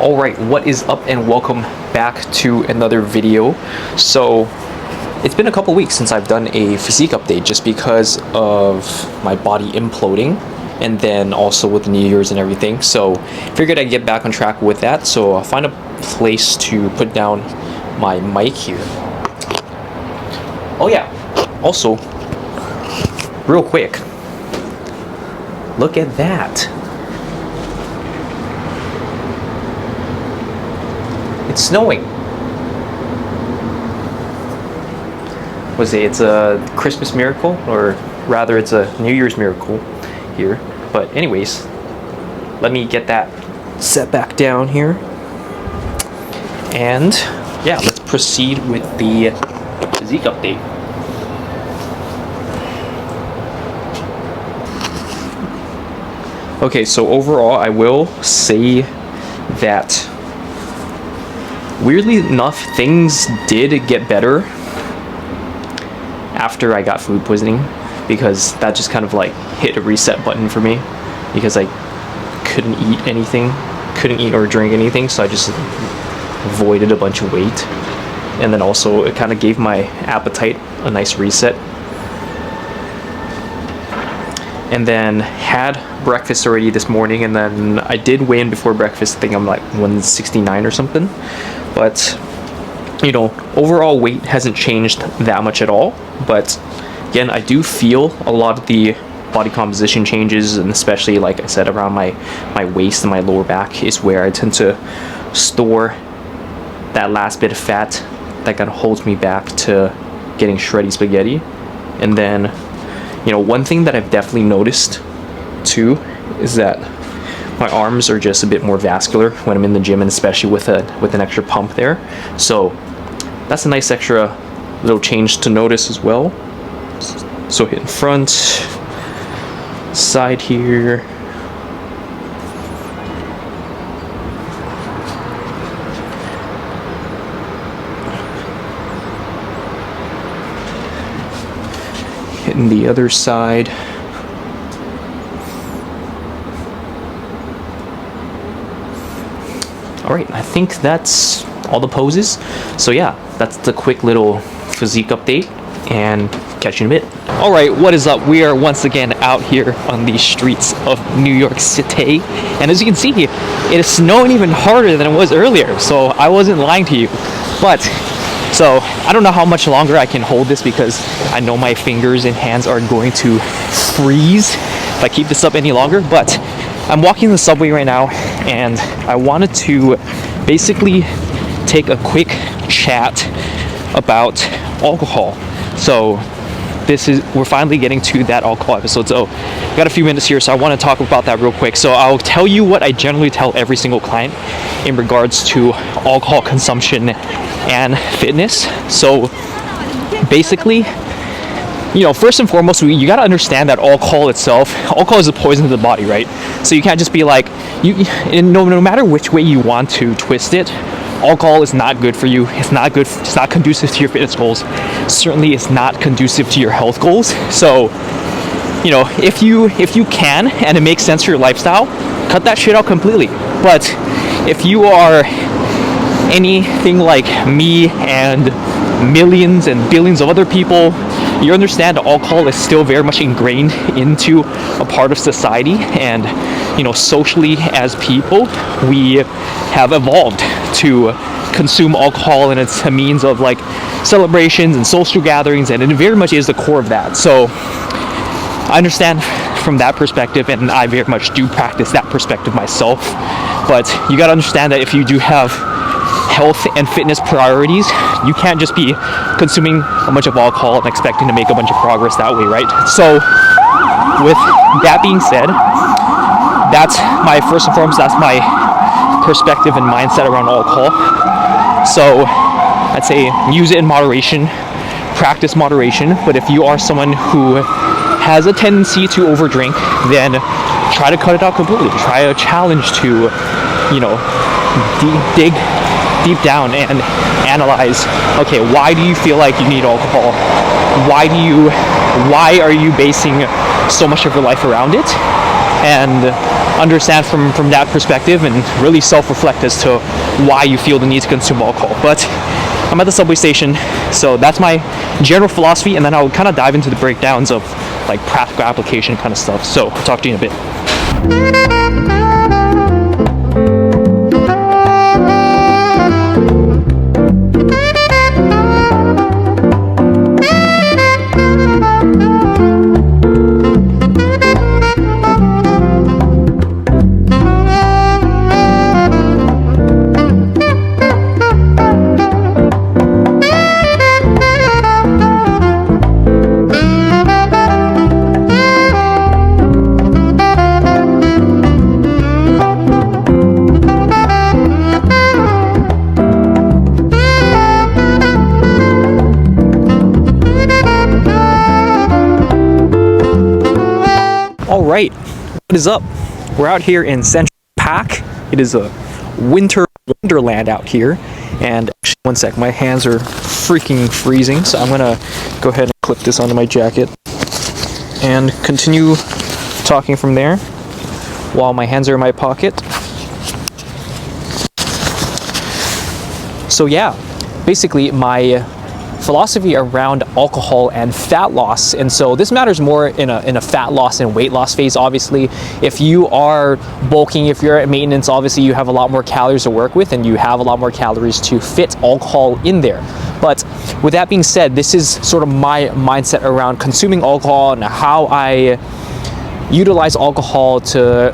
Alright, what is up and welcome back to another video. So it's been a couple weeks since I've done a physique update just because of my body imploding and then also with New Year's and everything. So figured I'd get back on track with that. So I'll find a place to put down my mic here. Oh yeah, also real quick, look at that. It's snowing. It's a Christmas miracle, or rather it's a New Year's miracle here. But anyways, let me get that set back down here. And yeah, let's proceed with the physique update. Okay, so overall I will say that weirdly enough, things did get better after I got food poisoning, because that just kind of like hit a reset button for me, because I couldn't eat anything, couldn't eat or drink anything, so I just avoided a bunch of weight. And then also it kind of gave my appetite a nice reset. And then had breakfast already this morning, and then I did weigh in before breakfast. I think I'm like 169 or something. But you know, overall weight hasn't changed that much at all. But again, I do feel a lot of the body composition changes, and especially like I said, around my waist and my lower back is where I tend to store that last bit of fat that kind of holds me back to getting shreddy spaghetti. And then, you know, one thing that I've definitely noticed too is that my arms are just a bit more vascular when I'm in the gym, and especially with an extra pump there. So that's a nice extra little change to notice as well. So hitting front, side here. Hitting the other side. Alright, I think that's all the poses. So yeah, that's the quick little physique update, and catch you in a bit. Alright, what is up? We are once again out here on the streets of New York City, and as you can see, it is snowing even harder than it was earlier, so I wasn't lying to you. But so I don't know how much longer I can hold this, because I know my fingers and hands are going to freeze if I keep this up any longer. But I'm walking the subway right now, and I wanted to basically take a quick chat about alcohol. So we're finally getting to that alcohol episode. So I got a few minutes here, so I want to talk about that real quick. So I'll tell you what I generally tell every single client in regards to alcohol consumption and fitness. So basically, you know, first and foremost, you got to understand that alcohol is a poison to the body, right? So you can't just be like, no matter which way you want to twist it, alcohol is not good for you. It's not good. It's not conducive to your fitness goals. Certainly, it's not conducive to your health goals. So, you know, if you can and it makes sense for your lifestyle, cut that shit out completely. But if you are anything like me and millions and billions of other people, you understand that alcohol is still very much ingrained into a part of society, and you know, socially as people, we have evolved to consume alcohol, and it's a means of like celebrations and social gatherings, and it very much is the core of that. So I understand from that perspective, and I very much do practice that perspective myself. But you got to understand that if you do have health and fitness priorities, you can't just be consuming a bunch of alcohol and expecting to make a bunch of progress that way, right? So with that being said, that's my first and foremost, that's my perspective and mindset around alcohol. So I'd say use it in moderation, practice moderation. But if you are someone who has a tendency to overdrink, then try to cut it out completely. Try a challenge to, you know, dig deep down and analyze, okay, why do you feel like you need alcohol? Why are you basing so much of your life around it? And understand from that perspective and really self-reflect as to why you feel the need to consume alcohol. But I'm at the subway station, so that's my general philosophy, and then I'll kind of dive into the breakdowns of like practical application kind of stuff. So I'll talk to you in a bit. Alright, what is up? We're out here in Central Park. It is a winter wonderland out here. And actually, one sec, my hands are freaking freezing, so I'm gonna go ahead and clip this onto my jacket and continue talking from there while my hands are in my pocket. So yeah, basically my philosophy around alcohol and fat loss, and so this matters more in a fat loss and weight loss phase. Obviously, if you are bulking, if you're at maintenance, obviously you have a lot more calories to work with and you have a lot more calories to fit alcohol in there. But with that being said, this is sort of my mindset around consuming alcohol and how I utilize alcohol to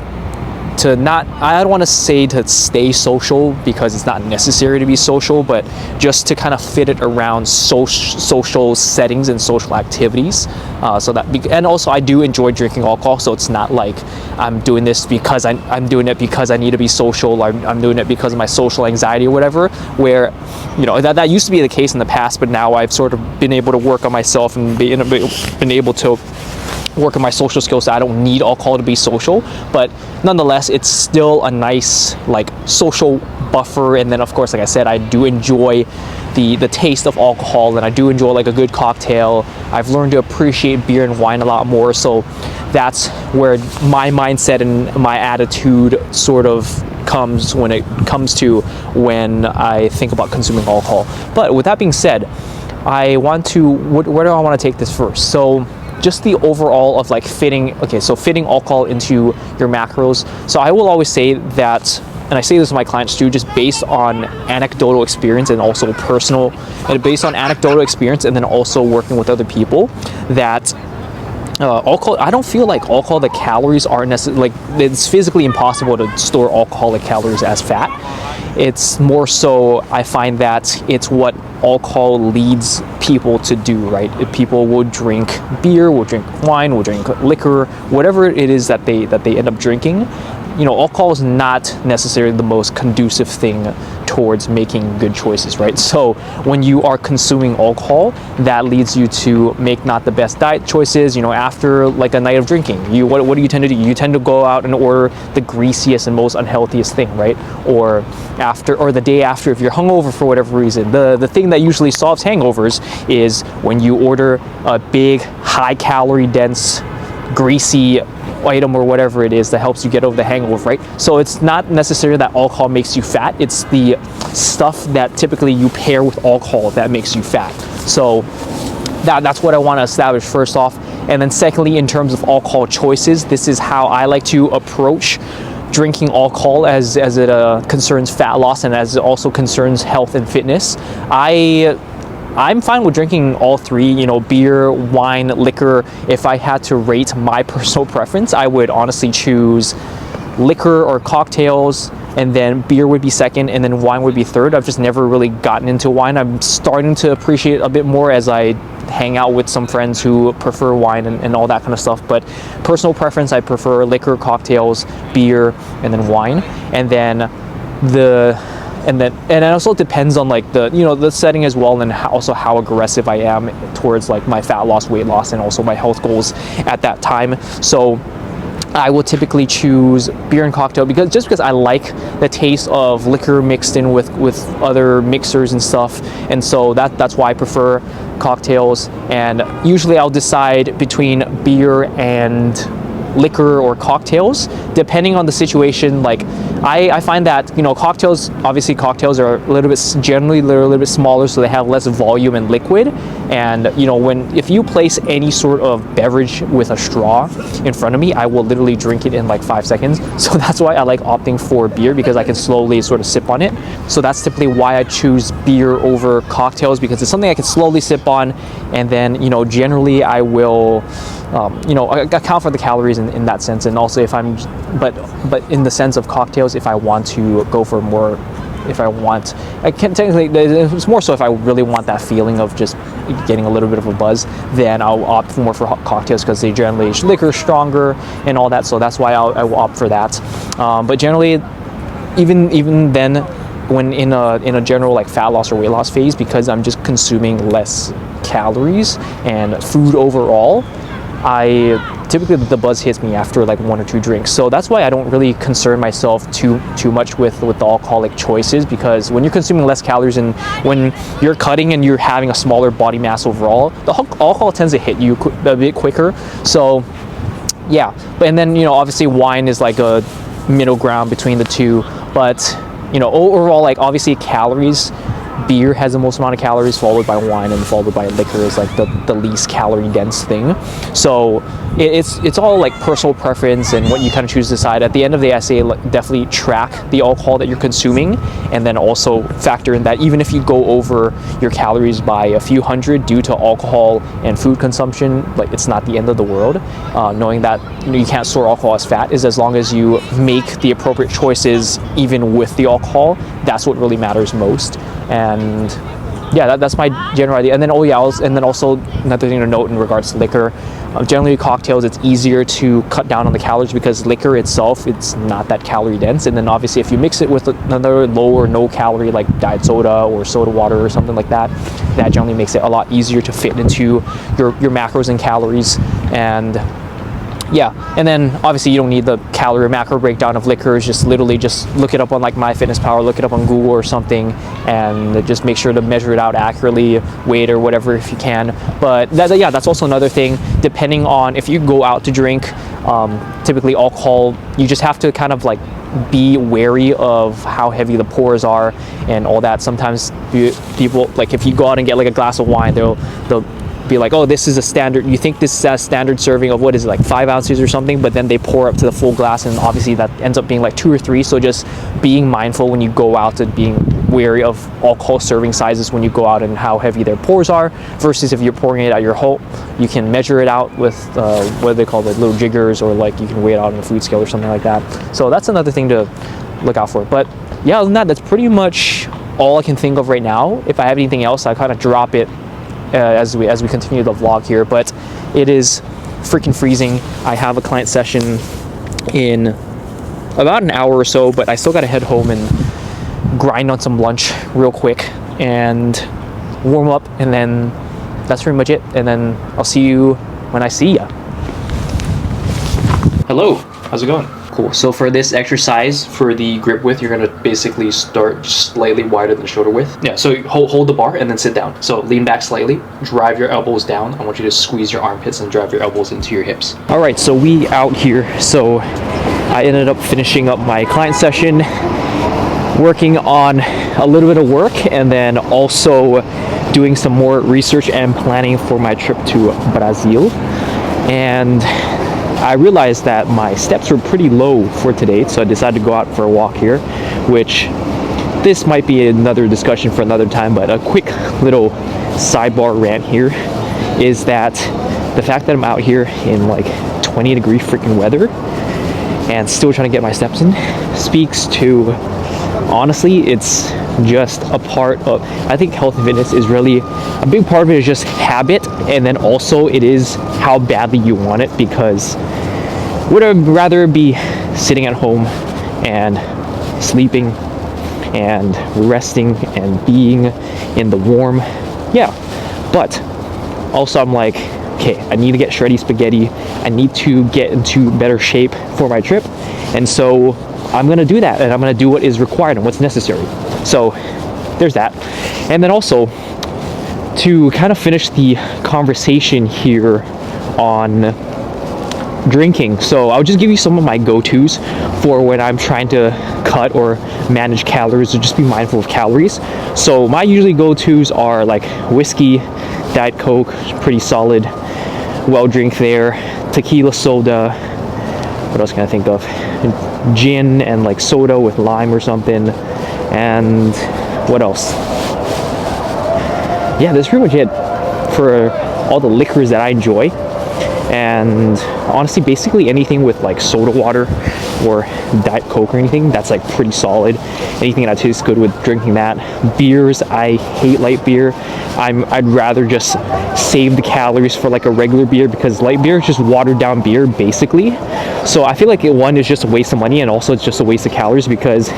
not, I don't want to say to stay social, because it's not necessary to be social, but just to kind of fit it around social settings and social activities. And also I do enjoy drinking alcohol, so it's not like I'm doing this because I'm doing it because I need to be social, or I'm doing it because of my social anxiety or whatever, where, you know, that used to be the case in the past, but now I've sort of been able to work on myself and been able to work on my social skills, so I don't need alcohol to be social. But nonetheless, it's still a nice like social buffer. And then of course, like I said, I do enjoy the taste of alcohol, and I do enjoy like a good cocktail. I've learned to appreciate beer and wine a lot more, so that's where my mindset and my attitude sort of comes when I think about consuming alcohol. But with that being said, I want to, where do I want to take this first? So just the overall of like fitting alcohol into your macros. So I will always say that, and I say this to my clients too, just based on anecdotal experience and also based on anecdotal experience and then also working with other people, that alcohol, I don't feel like alcohol, the calories are necessarily, like, it's physically impossible to store alcoholic calories as fat. It's more so, I find that it's what alcohol leads people to do, right? If people will drink beer, will drink wine, will drink liquor, whatever it is that they end up drinking. You know, alcohol is not necessarily the most conducive thing towards making good choices, right? So when you are consuming alcohol, that leads you to make not the best diet choices. You know, after like a night of drinking, what do you tend to do? You tend to go out and order the greasiest and most unhealthiest thing, right? Or the day after, if you're hungover for whatever reason, the thing that usually solves hangovers is when you order a big, high calorie dense, greasy item or whatever it is that helps you get over the hangover, right? So it's not necessarily that alcohol makes you fat, it's the stuff that typically you pair with alcohol that makes you fat. So that's what I want to establish first off. And then secondly, in terms of alcohol choices, this is how I like to approach drinking alcohol as it concerns fat loss and as it also concerns health and fitness. I'm fine with drinking all three, you know, beer, wine, liquor. If I had to rate my personal preference, I would honestly choose liquor or cocktails, and then beer would be second, and then wine would be third. I've just never really gotten into wine. I'm starting to appreciate it a bit more as I hang out with some friends who prefer wine and all that kind of stuff. But personal preference, I prefer liquor, cocktails, beer, and then wine. And then it also depends on like the setting as well, and also how aggressive I am towards like my fat loss, weight loss, and also my health goals at that time. So I will typically choose beer and cocktail because I like the taste of liquor mixed in with other mixers and stuff, and so that's why I prefer cocktails. And usually I'll decide between beer and liquor or cocktails, depending on the situation. Like I find that, you know, cocktails are a little bit, generally they're a little bit smaller, so they have less volume and liquid. And you know, if you place any sort of beverage with a straw in front of me, I will literally drink it in like 5 seconds. So that's why I like opting for beer, because I can slowly sort of sip on it. So that's typically why I choose beer over cocktails, because it's something I can slowly sip on. And then, you know, generally I will you know, account for the calories in that sense. And also if I'm, but in the sense of cocktails, if I want to go for more, I can technically, it's more so if I really want that feeling of just getting a little bit of a buzz, then I'll opt more for cocktails, because they generally, liquor is stronger and all that. So that's why I will opt for that. But generally, even then, when in a general like fat loss or weight loss phase, because I'm just consuming less calories and food overall, typically the buzz hits me after like 1 or 2 drinks. So that's why I don't really concern myself too much with the alcoholic choices, because when you're consuming less calories and when you're cutting and you're having a smaller body mass overall, the alcohol tends to hit you a bit quicker. So yeah, and then, you know, obviously wine is like a middle ground between the two. But you know, overall, like obviously calories, beer has the most amount of calories, followed by wine, and followed by liquor is like the least calorie dense thing. So it's all like personal preference and what you kind of choose to decide. At the end of the day, I say definitely track the alcohol that you're consuming, and then also factor in that even if you go over your calories by a few hundred due to alcohol and food consumption, like it's not the end of the world. Knowing that, you know, you can't store alcohol as fat, is as long as you make the appropriate choices even with the alcohol, that's what really matters most. And yeah, that's my general idea. And then also another thing to note in regards to liquor, generally cocktails, it's easier to cut down on the calories because liquor itself, it's not that calorie dense. And then obviously if you mix it with another low or no calorie like diet soda or soda water or something like that, that generally makes it a lot easier to fit into your macros and calories. And yeah, and then obviously you don't need the calorie macro breakdown of liquors. Just literally just look it up on like MyFitnessPal, look it up on Google or something, and just make sure to measure it out accurately, weight or whatever if you can. But that's also another thing. Depending on if you go out to drink, typically alcohol, you just have to kind of like be wary of how heavy the pours are and all that. Sometimes people, like if you go out and get like a glass of wine, they'll be like, oh, this is a standard, you think this is a standard serving of, what is it, like 5 ounces or something, but then they pour up to the full glass, and obviously that ends up being like 2 or 3. So just being mindful when you go out and being wary of alcohol serving sizes when you go out and how heavy their pours are, versus if you're pouring it at your home, you can measure it out with what they call the little jiggers, or like you can weigh it out on a food scale or something like that. So that's another thing to look out for. But yeah, other than that, that's pretty much all I can think of right now. If I have anything else, I kind of drop it as we continue the vlog here. But it is freaking freezing. I have a client session in about an hour or so, but I still gotta head home and grind on some lunch real quick and warm up, and then that's pretty much it. And then I'll see you when I see ya. Hello, how's it going? Cool. So for this exercise, for the grip width, you're gonna basically start slightly wider than shoulder width. Yeah, so hold the bar and then sit down. So lean back slightly, drive your elbows down. I want you to squeeze your armpits and drive your elbows into your hips. All right, so we out here. So I ended up finishing up my client session, working on a little bit of work, and then also doing some more research and planning for my trip to Brazil. And I realized that my steps were pretty low for today, so I decided to go out for a walk here, which this might be another discussion for another time, but a quick little sidebar rant here is that the fact that I'm out here in like 20-degree freaking weather and still trying to get my steps in speaks to, honestly, it's just a part of, I think health and fitness is really, a big part of it is just habit, and then also it is how badly you want it, because would I rather be sitting at home and sleeping and resting and being in the warm? Yeah, but also I'm like, okay, I need to get shreddy spaghetti, I need to get into better shape for my trip, and so I'm gonna do that, and I'm gonna do what is required and what's necessary. So there's that. And then also, to kind of finish the conversation here on drinking. So I'll just give you some of my go-tos for when I'm trying to cut or manage calories, or just be mindful of calories. So my usually go-tos are like whiskey, Diet Coke, pretty solid, well drink there, tequila, soda. What else can I think of? Gin and like soda with lime or something. And what else? Yeah, that's pretty much it for all the liquors that I enjoy. And honestly, basically anything with like soda water or Diet Coke or anything, that's like pretty solid. Anything that tastes good with drinking that. Beers, I hate light beer. I'd rather just save the calories for like a regular beer, because light beer is just watered down beer basically. So I feel like one is just a waste of money, and also it's just a waste of calories, because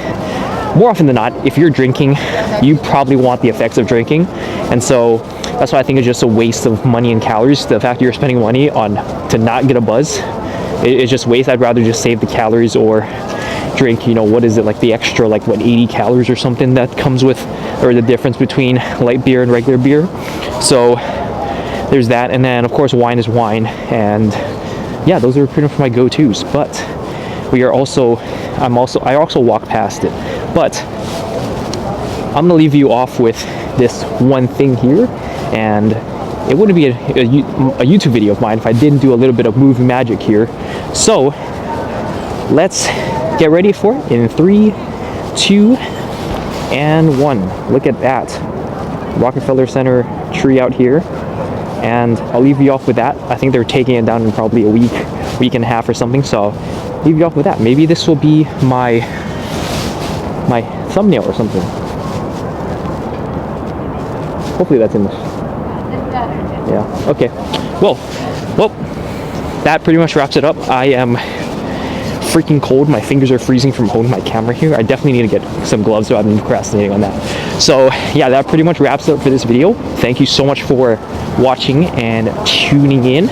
more often than not, if you're drinking, you probably want the effects of drinking. And so that's why I think it's just a waste of money and calories. The fact that you're spending money on to not get a buzz, it's just waste. I'd rather just save the calories or drink, you know, what is it, like the extra, like what, 80 calories or something that comes with, or the difference between light beer and regular beer. So there's that. And then of course wine is wine. And yeah, those are pretty much my go-tos. But I also walk past it. But I'm gonna leave you off with this one thing here, and it wouldn't be a YouTube video of mine if I didn't do a little bit of movie magic here. So let's get ready for it in 3, 2, and 1. Look at that Rockefeller Center tree out here, and I'll leave you off with that. I think they're taking it down in probably a week and a half or something, so I'll leave you off with that. Maybe this will be my thumbnail or something. Hopefully that's in this. Yeah, okay. Well, that pretty much wraps it up. I am freaking cold. My fingers are freezing from holding my camera here. I definitely need to get some gloves, so I've been procrastinating on that. So yeah, that pretty much wraps it up for this video. Thank you so much for watching and tuning in.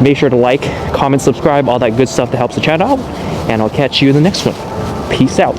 Make sure to like, comment, subscribe, all that good stuff that helps the channel out. And I'll catch you in the next one. Peace out.